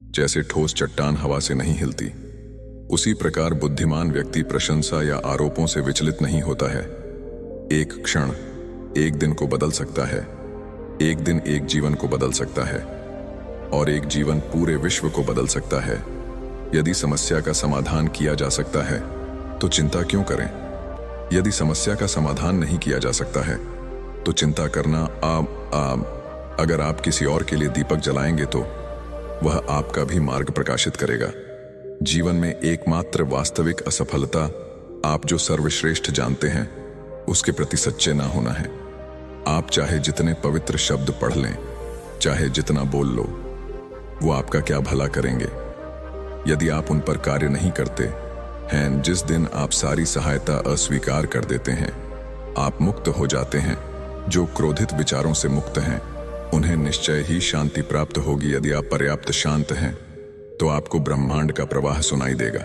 जैसे ठोस चट्टान हवा से नहीं हिलती, उसी प्रकार बुद्धिमान व्यक्ति प्रशंसा या आरोपों से विचलित नहीं होता है। एक क्षण एक दिन को बदल सकता है, एक दिन एक जीवन को बदल सकता है, और एक जीवन पूरे विश्व को बदल सकता है। यदि समस्या का समाधान किया जा सकता है तो चिंता क्यों करें? यदि समस्या का समाधान नहीं किया जा सकता है तो चिंता करना अगर आप किसी और के लिए दीपक जलाएंगे तो वह आपका भी मार्ग प्रकाशित करेगा। जीवन में एकमात्र वास्तविक असफलता आप जो सर्वश्रेष्ठ जानते हैं उसके प्रति सच्चे ना होना है। आप चाहे जितने पवित्र शब्द पढ़ लें, चाहे जितना बोल लो, वो आपका क्या भला करेंगे यदि आप उन पर कार्य नहीं करते हैं। जिस दिन आप सारी सहायता अस्वीकार कर देते हैं, आप मुक्त हो जाते हैं। जो क्रोधित विचारों से मुक्त हैं उन्हें निश्चय ही शांति प्राप्त होगी। यदि आप पर्याप्त शांत हैं तो आपको ब्रह्मांड का प्रवाह सुनाई देगा,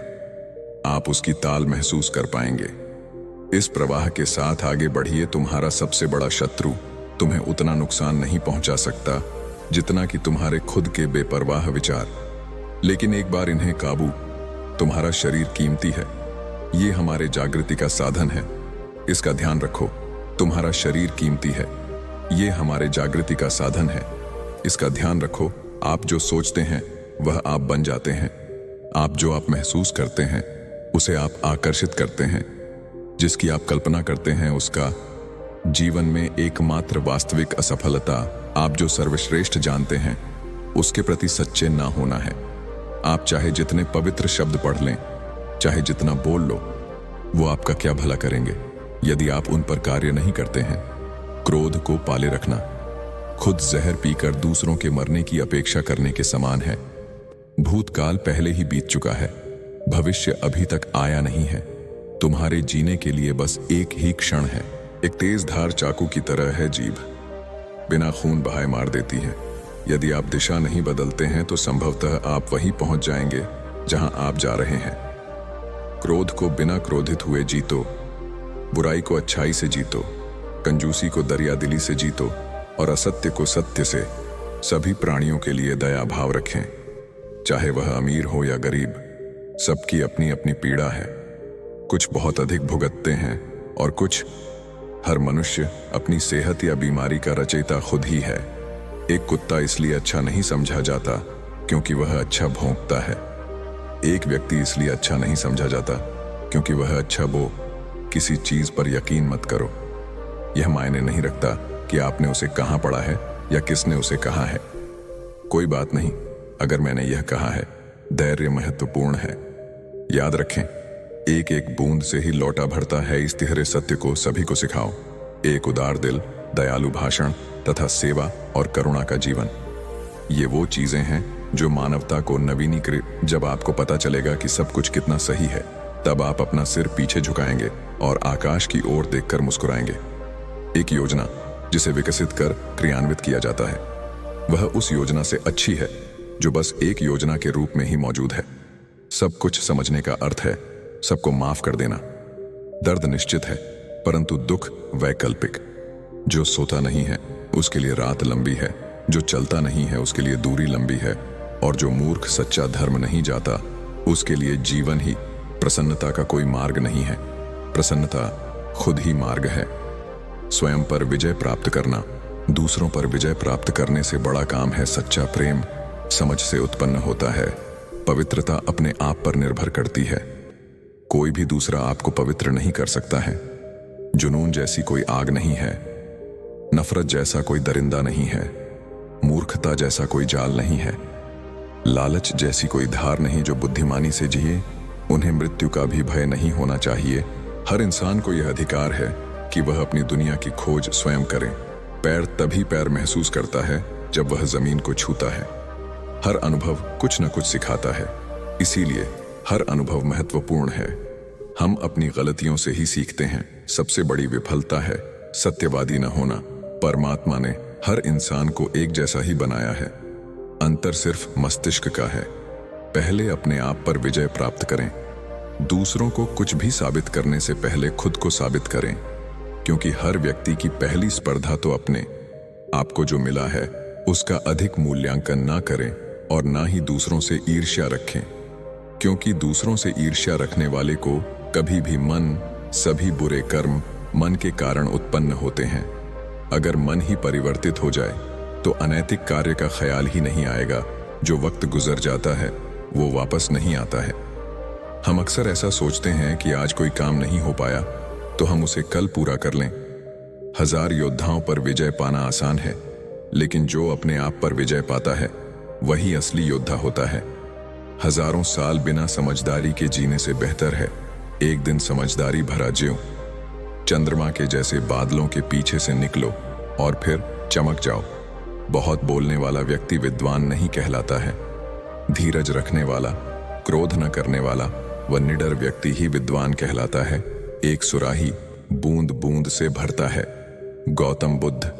आप उसकी ताल महसूस कर पाएंगे। इस प्रवाह के साथ आगे बढ़िए। तुम्हारा सबसे बड़ा शत्रु तुम्हें उतना नुकसान नहीं पहुंचा सकता जितना कि तुम्हारे खुद के बेपरवाह विचार। लेकिन एक बार इन्हें काबू। तुम्हारा शरीर कीमती है, ये हमारे जागृति का साधन है, इसका ध्यान रखो। तुम्हारा शरीर कीमती है, ये हमारे जागृति का साधन है, इसका ध्यान रखो। आप जो सोचते हैं वह आप बन जाते हैं। आप जो आप महसूस करते हैं उसे आप आकर्षित करते हैं। जिसकी आप कल्पना करते हैं उसका। जीवन में एकमात्र वास्तविक असफलता आप जो सर्वश्रेष्ठ जानते हैं उसके प्रति सच्चे ना होना है। आप चाहे जितने पवित्र शब्द पढ़ लें, चाहे जितना बोल लो, वो आपका क्या भला करेंगे यदि आप उन पर कार्य नहीं करते हैं। क्रोध को पाले रखना खुद जहर पीकर दूसरों के मरने की अपेक्षा करने के समान है। भूतकाल पहले ही बीत चुका है, भविष्य अभी तक आया नहीं है। तुम्हारे जीने के लिए बस एक ही क्षण है। एक तेज धार चाकू की तरह है जीभ, बिना खून बहाए मार देती है। यदि आप दिशा नहीं बदलते हैं तो संभवतः आप वहीं पहुंच जाएंगे जहां आप जा रहे हैं। क्रोध को बिना क्रोधित हुए जीतो, बुराई को अच्छाई से जीतो, कंजूसी को दरियादिली से जीतो और असत्य को सत्य से। सभी प्राणियों के लिए दया भाव रखें, चाहे वह अमीर हो या गरीब। सबकी अपनी अपनी पीड़ा है, कुछ बहुत अधिक भुगतते हैं और कुछ। हर मनुष्य अपनी सेहत या बीमारी का रचयिता खुद ही है। एक कुत्ता इसलिए अच्छा नहीं समझा जाता क्योंकि वह अच्छा भौंकता है। एक व्यक्ति इसलिए अच्छा नहीं समझा जाता क्योंकि वह अच्छा बो। किसी चीज पर यकीन मत करो, यह मायने नहीं रखता कि आपने उसे कहां पढ़ा है या किसने उसे कहा है। कोई बात नहीं अगर मैंने यह कहा है, धैर्य महत्वपूर्ण है। याद रखें, एक एक बूंद से ही लौटा भरता है। इस तिहरे सत्य को सभी को सिखाओ। एक उदार दिल, दयालु भाषण तथा सेवा और करुणा का जीवन, ये वो चीजें हैं जो मानवता को नवीनीकृत। जब आपको पता चलेगा कि सब कुछ कितना सही है, तब आप अपना सिर पीछे झुकाएंगे और आकाश की ओर देखकर मुस्कुराएंगे। एक योजना जिसे विकसित कर क्रियान्वित किया जाता है, वह उस योजना से अच्छी है जो बस एक योजना के रूप में ही मौजूद है। सब कुछ समझने का अर्थ है सबको माफ कर देना। दर्द निश्चित है परंतु दुख वैकल्पिक। जो सोता नहीं है उसके लिए रात लंबी है, जो चलता नहीं है उसके लिए दूरी लंबी है, और जो मूर्ख सच्चा धर्म नहीं जाता उसके लिए जीवन ही। प्रसन्नता का कोई मार्ग नहीं है, प्रसन्नता खुद ही मार्ग है। स्वयं पर विजय प्राप्त करना दूसरों पर विजय प्राप्त करने से बड़ा काम है। सच्चा प्रेम समझ से उत्पन्न होता है। पवित्रता अपने आप पर निर्भर करती है। कोई भी दूसरा आपको पवित्र नहीं कर सकता है। जुनून जैसी कोई आग नहीं है, नफरत जैसा कोई दरिंदा नहीं है, मूर्खता जैसा कोई जाल नहीं है, लालच जैसी कोई धार नहीं जो बुद्धिमानी से जिए। उन्हें मृत्यु का भी भय नहीं होना चाहिए। हर इंसान को यह अधिकार है कि वह अपनी दुनिया की खोज स्वयं करे। पैर तभी पैर महसूस करता है जब वह जमीन को छूता है। हर अनुभव कुछ न कुछ सिखाता है, इसीलिए हर अनुभव महत्वपूर्ण है। हम अपनी गलतियों से ही सीखते हैं। सबसे बड़ी विफलता है सत्यवादी न होना। परमात्मा ने हर इंसान को एक जैसा ही बनाया है, अंतर सिर्फ मस्तिष्क का है। पहले अपने आप पर विजय प्राप्त करें। दूसरों को कुछ भी साबित करने से पहले खुद को साबित करें, क्योंकि हर व्यक्ति की पहली स्पर्धा तो अपने आप को जो मिला है उसका अधिक मूल्यांकन ना करें। और ना ही दूसरों से ईर्ष्या रखें, क्योंकि दूसरों से ईर्ष्या रखने वाले को कभी भी सभी बुरे कर्म मन के कारण उत्पन्न होते हैं। अगर मन ही परिवर्तित हो जाए तो अनैतिक कार्य का ख्याल ही नहीं आएगा। जो वक्त गुजर जाता है वो वापस नहीं आता है। हम अक्सर ऐसा सोचते हैं कि आज कोई काम नहीं हो पाया तो हम उसे कल पूरा कर लें। 1000 योद्धाओं पर विजय पाना आसान है, लेकिन जो अपने आप पर विजय पाता है वही असली योद्धा होता है। हजारों साल बिना समझदारी के जीने से बेहतर है एक दिन समझदारी भरा ज्यो। चंद्रमा के जैसे बादलों के पीछे से निकलो और फिर चमक जाओ। बहुत बोलने वाला व्यक्ति विद्वान नहीं कहलाता है। धीरज रखने वाला, क्रोध न करने वाला व निडर व्यक्ति ही विद्वान कहलाता है। एक सुराही बूंद बूंद से भरता है। गौतम बुद्ध।